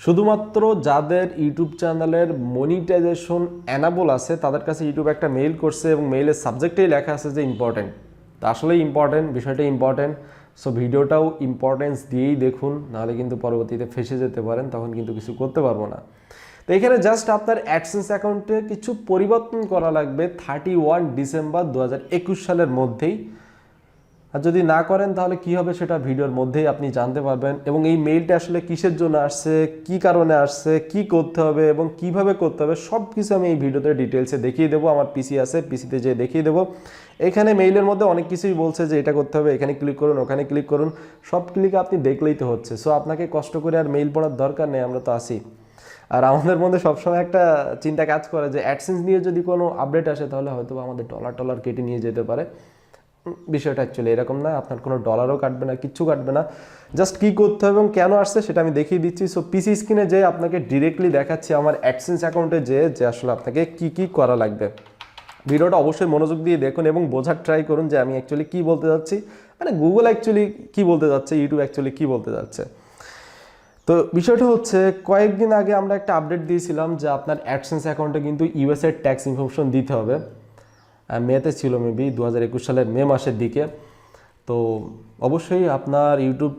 শুধুমাত্র যাদের ইউটিউব চ্যানেলের মনিটাইজেশন অ্যানাবল আছে তাদের কাছে ইউটিউব একটা মেইল করছে এবং মেইলের সাবজেক্টেই লেখা আছে যে ইম্পর্টেন্ট। তা আসলেই ইম্পর্টেন্ট, বিষয়টা ইম্পর্টেন্ট। সো ভিডিওটাও ইম্পর্টেন্স দিয়েই দেখুন, নাহলে কিন্তু পরবর্তীতে ফেসে যেতে পারেন, তখন কিন্তু কিছু করতে পারবো না। তো এখানে জাস্ট আপনার অ্যাডসেন্স অ্যাকাউন্টে কিছু পরিবর্তন করা লাগবে 31 ডিসেম্বর 2021 সালের মধ্যেই। আর যদি না করেন তাহলে কি হবে সেটা ভিডিওর মধ্যেই আপনি জানতে পারবেন। এবং এই মেইলটা আসলে কিসের জন্য আসছে, কি কারণে আসছে, কি করতে হবে এবং কিভাবে করতে হবে সব কিছু আমি এই ভিডিওতে ডিটেলসে দেখিয়ে দেবো। আমার পিসি আছে, পিসিতে যেয়ে দেখিয়ে দেবো। এখানে মেইলের মধ্যে অনেক কিছুই বলছে যে এটা করতে হবে, এখানে ক্লিক করুন, ওখানে ক্লিক করুন, সব ক্লিক আপনি দেখলেই তো হচ্ছে। সো আপনাকে কষ্ট করে আর মেইল পড়ার দরকার নেই, আমরা তো আসি। আর আমাদের মধ্যে সবসময় একটা চিন্তা কাজ করে যে অ্যাডসেন্স নিয়ে যদি কোনো আপডেট আসে তাহলে হয়তো আমাদের ডলার কেটে নিয়ে যেতে পারে। বিষয়টা অ্যাকচুয়ালি এরকম না, আপনার কোনো ডলারও কাটবে না, কিচ্ছু কাটবে না। জাস্ট কী করতে হবে এবং কেন আসছে সেটা আমি দেখিয়ে দিচ্ছি। সো পিসি স্ক্রিনে যে আপনাকে ডিরেক্টলি দেখাচ্ছি আমার অ্যাডসেন্স অ্যাকাউন্টে যে আসলে আপনাকে কি করা লাগবে। ভিডিওটা অবশ্যই মনোযোগ দিয়ে দেখুন এবং বোঝার ট্রাই করুন যে আমি অ্যাকচুয়ালি কী বলতে যাচ্ছি, মানে গুগল অ্যাকচুয়ালি কী বলতে যাচ্ছে, ইউটিউব অ্যাকচুয়ালি কী বলতে যাচ্ছে। তো বিষয়টা হচ্ছে কয়েকদিন আগে আমরা একটা আপডেট দিয়েছিলাম যে আপনার অ্যাডসেন্স অ্যাকাউন্টে কিন্তু ইউএসএর ট্যাক্স ইনফরমেশন দিতে হবে। মেতে ছিল মেবি 2021 সালের মে মাসের দিকে। তো অবশ্যই আপনার ইউটিউব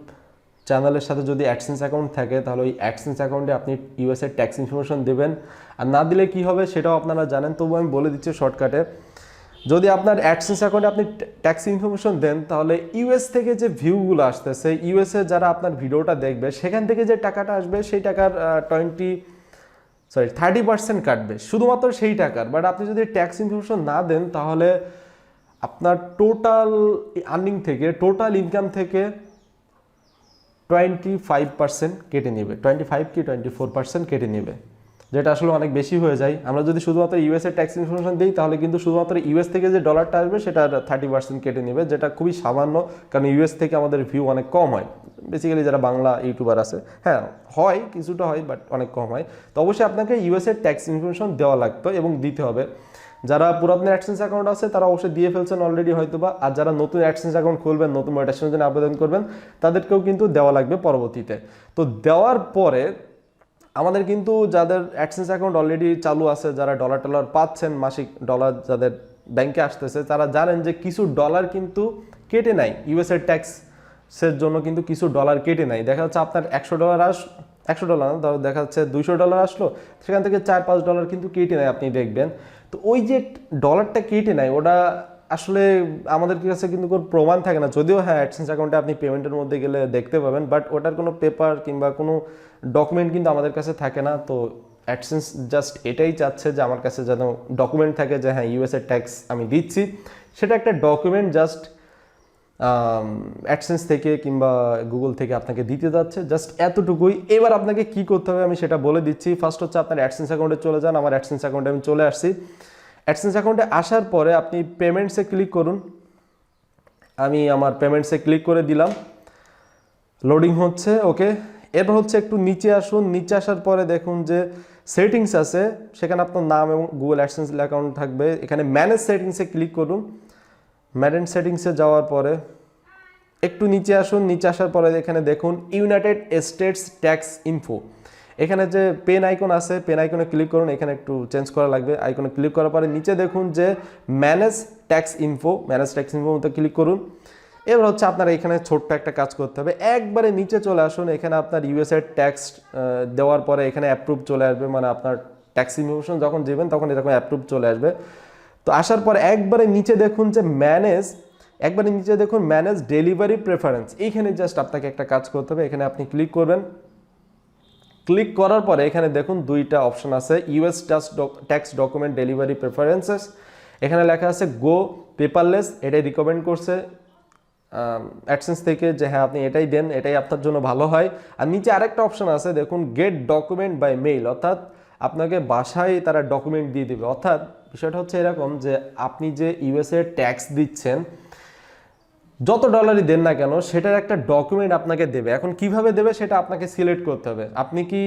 চ্যানেলের সাথে যদি অ্যাডসেন্স অ্যাকাউন্ট থাকে তাহলে ওই অ্যাডসেন্স অ্যাকাউন্টে আপনি ইউএসএর ট্যাক্স ইনফরমেশন দেবেন। আর না দিলে কি হবে সেটাও আপনারা জানেন, তবু আমি বলে দিচ্ছি শর্টকাটে। যদি আপনার অ্যাডসেন্স অ্যাকাউন্টে আপনি ট্যাক্স ইনফরমেশন দেন তাহলে ইউএস থেকে যে ভিউগুলো আসতেছে, ইউএসএ যারা আপনার ভিডিওটা দেখবে সেখান থেকে যে টাকাটা আসবে সেই টাকার 30% কাটবে শুধুমাত্র সেই টাকার। বাট আপনি যদি ট্যাক্স ইনফরমেশন না দেন তাহলে আপনার টোটাল আর্নিং থেকে, টোটাল ইনকাম থেকে 25% কেটে নেবে, 25 কি 24% কেটে নেবে, যেটা আসলে অনেক বেশি হয়ে যায়। আমরা যদি শুধুমাত্র ইউএসএর ট্যাক্স ইনফরমেশন দিই তাহলে কিন্তু শুধুমাত্র ইউএস থেকে যে ডলারটা আসবে সেটা 30% কেটে নেবে, যেটা খুবই সামান্য, কারণ ইউএস থেকে আমাদের ভিউ অনেক কম হয়। বেসিক্যালি যারা বাংলা ইউটিউবার আছে, হ্যাঁ হয় কিছুটা হয় বাট অনেক কম হয়। তো অবশ্যই আপনাকে ইউএসএর ট্যাক্স ইনফরমেশন দেওয়া লাগতো এবং দিতে হবে। যারা পুরাতন অ্যাডসেন্স অ্যাকাউন্ট আছে তারা অবশ্যই দিয়ে ফেলছেন অলরেডি হয়তোবা, আর যারা নতুন অ্যাডসেন্স অ্যাকাউন্ট খুলবেন, নতুন মনিটাইজেশনের জন্য আবেদন করবেন, তাদেরকেও কিন্তু দেওয়া লাগবে পরবর্তীতে। তো দেওয়ার পরে আমাদের কিন্তু যাদের অ্যাডসেন্স অ্যাকাউন্ট অলরেডি চালু আছে, যারা ডলার পাচ্ছেন, মাসিক ডলার যাদের ব্যাংকে আসতেছে, তারা জানেন যে কিছু ডলার কিন্তু কেটে নেয় ইউএসএর ট্যাক্সের জন্য, কিন্তু কিছু ডলার কেটে নেয়। দেখা যাচ্ছে আপনার $100 না, দেখা যাচ্ছে $200 আসলো, সেখান থেকে $4-5 কিন্তু কেটে নেয়, আপনি দেখবেন। তো ওই যে ডলারটা কেটে নেয় ওটা আসলে আমাদের কাছে কিন্তু কোনো প্রমাণ থাকে না, যদিও হ্যাঁ অ্যাডসেন্স অ্যাকাউন্টে আপনি পেমেন্টের মধ্যে গেলে দেখতে পাবেন, বাট ওটার কোনো পেপার কিংবা কোনো ডকুমেন্ট কিন্তু আমাদের কাছে থাকে না। তো অ্যাডসেন্স জাস্ট এটাই চাচ্ছে যে আমার কাছে যেন ডকুমেন্ট থাকে যে হ্যাঁ ইউএসএর ট্যাক্স আমি দিচ্ছি, সেটা একটা ডকুমেন্ট জাস্ট অ্যাডসেন্স থেকে কিংবা গুগল থেকে আপনাকে দিতে যাচ্ছে, জাস্ট এতটুকুই। এবার আপনাকে কি করতে হবে আমি সেটা বলে দিচ্ছি। ফার্স্ট হচ্ছে আপনার অ্যাডসেন্স অ্যাকাউন্টে চলে যান। আমার অ্যাডসেন্স অ্যাকাউন্টে আমি চলে আসছি। অ্যাডসেন্স অ্যাকাউন্টে আসার পরে আপনি পেমেন্টসে ক্লিক করুন। আমি আমার পেমেন্টসে ক্লিক করে দিলাম, লোডিং হচ্ছে, ওকে। এরপর হচ্ছে একটু নিচে আসুন, নিচে আসার পরে দেখুন যে সেটিংস আছে, সেখানে আপনার নাম এবং গুগল অ্যাডসেন্স অ্যাকাউন্ট থাকবে। এখানে ম্যানেজ সেটিংসে ক্লিক করুন। ম্যানেজ সেটিংসে যাওয়ার পরে একটু নিচে আসুন, নিচে আসার পরে এখানে দেখুন ইউনাইটেড স্টেটস ট্যাক্স ইনফো, এখানে যে পেন আইকন আছে, পেন আইকনে ক্লিক করুন। এখানে একটু চেঞ্জ করা লাগবে। আইকনে ক্লিক করার পরে নিচে দেখুন যে ম্যানেজ ট্যাক্স ইনফো মধ্যে ক্লিক করুন। এবার হচ্ছে আপনার এখানে ছোট্ট একটা কাজ করতে হবে, একবারে নিচে চলে আসুন। এখানে আপনার ইউএসএর ট্যাক্স দেওয়ার পরে এখানে অ্যাপ্রুভ চলে আসবে, মানে আপনার ট্যাক্স ইনফরমেশন যখন দেবেন তখন এরকম অ্যাপ্রুভ চলে আসবে। তো আসার পর একবারে নিচে দেখুন যে ম্যানেজ ডেলিভারি প্রেফারেন্স, এইখানে জাস্ট আপনাকে একটা কাজ করতে হবে। এখানে আপনি ক্লিক করবেন। ক্লিক করার পরে এখানে দেখুন দুইটা অপশন আছে, US tax document delivery preferences. এখানে লেখা আছে গো পেপারলেস, এটাই রিকমেন্ড করছে অ্যাডসেন্স থেকে যে হ্যাঁ আপনি এটাই দেন, এটাই আপনার জন্য ভালো হয়। আর নিচে আরেকটা অপশন আছে দেখুন গেট ডকুমেন্ট বাই মেইল, অর্থাৎ আপনাকে বাসায় তারা ডকুমেন্ট দিয়ে দেবে। অর্থাৎ বিষয়টা হচ্ছে এরকম যে আপনি যে ইউএসএ ট্যাক্স দিচ্ছেন, যত ডলারই দেন না কেন সেটার একটা ডকুমেন্ট আপনাকে দেবে। এখন কিভাবে দেবে সেটা আপনাকে সিলেক্ট করতে হবে। আপনি কি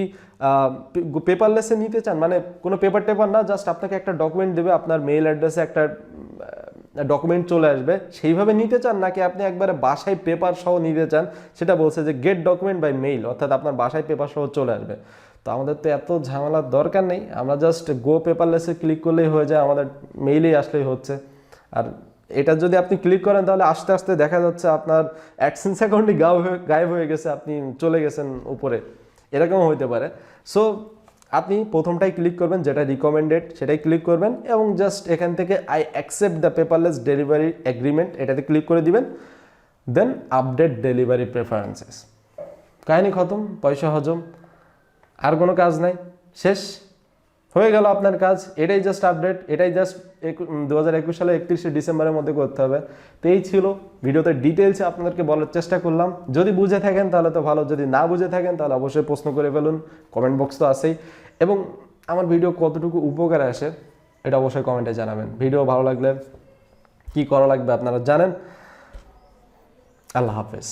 পেপারলেসে নিতে চান, মানে কোনো পেপার না, জাস্ট আপনাকে একটা ডকুমেন্ট দেবে, আপনার মেইল অ্যাড্রেসে একটা ডকুমেন্ট চলে আসবে, সেইভাবে নিতে চান, নাকি আপনি একবারে বাসায় পেপার সহ নিতে চান, সেটা বলছে যে গেট ডকুমেন্ট বাই মেইল, অর্থাৎ আপনার বাসায় পেপার সহ চলে আসবে। তো আমাদের তো এত ঝামেলার দরকার নেই, আমরা জাস্ট গো পেপারলেসে ক্লিক করলেই হয়ে যায়, আমাদের মেইলেই আসলেই হচ্ছে। আর এটা যদি আপনি ক্লিক করেন তাহলে আস্তে আস্তে দেখা যাচ্ছে আপনার অ্যাডসেন্স অ্যাকাউন্টই গায়েব হয়ে গেছে, আপনি চলে গেছেন উপরে, এরকমও হইতে পারে। সো আপনি প্রথমটাই ক্লিক করবেন, যেটা রিকমেন্ডেড সেটাই ক্লিক করবেন এবং জাস্ট এখান থেকে I accept the paperless delivery agreement এটাতে ক্লিক করে দিবেন। দেন আপডেট ডেলিভারি প্রেফারেন্সেস, কাহিনি খতম, পয়সা হজম, আর কোনো কাজ নাই, শেষ হয়ে গেল আপনার কাজ। এটাই জাস্ট আপডেট, এটাই জাস্ট 2021 সালে 31শে ডিসেম্বরের মধ্যে করতে হবে। তো এই ছিল ভিডিওতে ডিটেলসে আপনাদেরকে বলার চেষ্টা করলাম। যদি বুঝে থাকেন তাহলে তো ভালো, যদি না বুঝে থাকেন তাহলে অবশ্যই প্রশ্ন করে ফেলুন, কমেন্ট বক্স তো আছেই। এবং আমার ভিডিও কতটুকু উপকারে আসে এটা অবশ্যই কমেন্টে জানাবেন। ভিডিও ভালো লাগলে কী করা লাগবে আপনারা জানেন। আল্লাহ হাফেজ।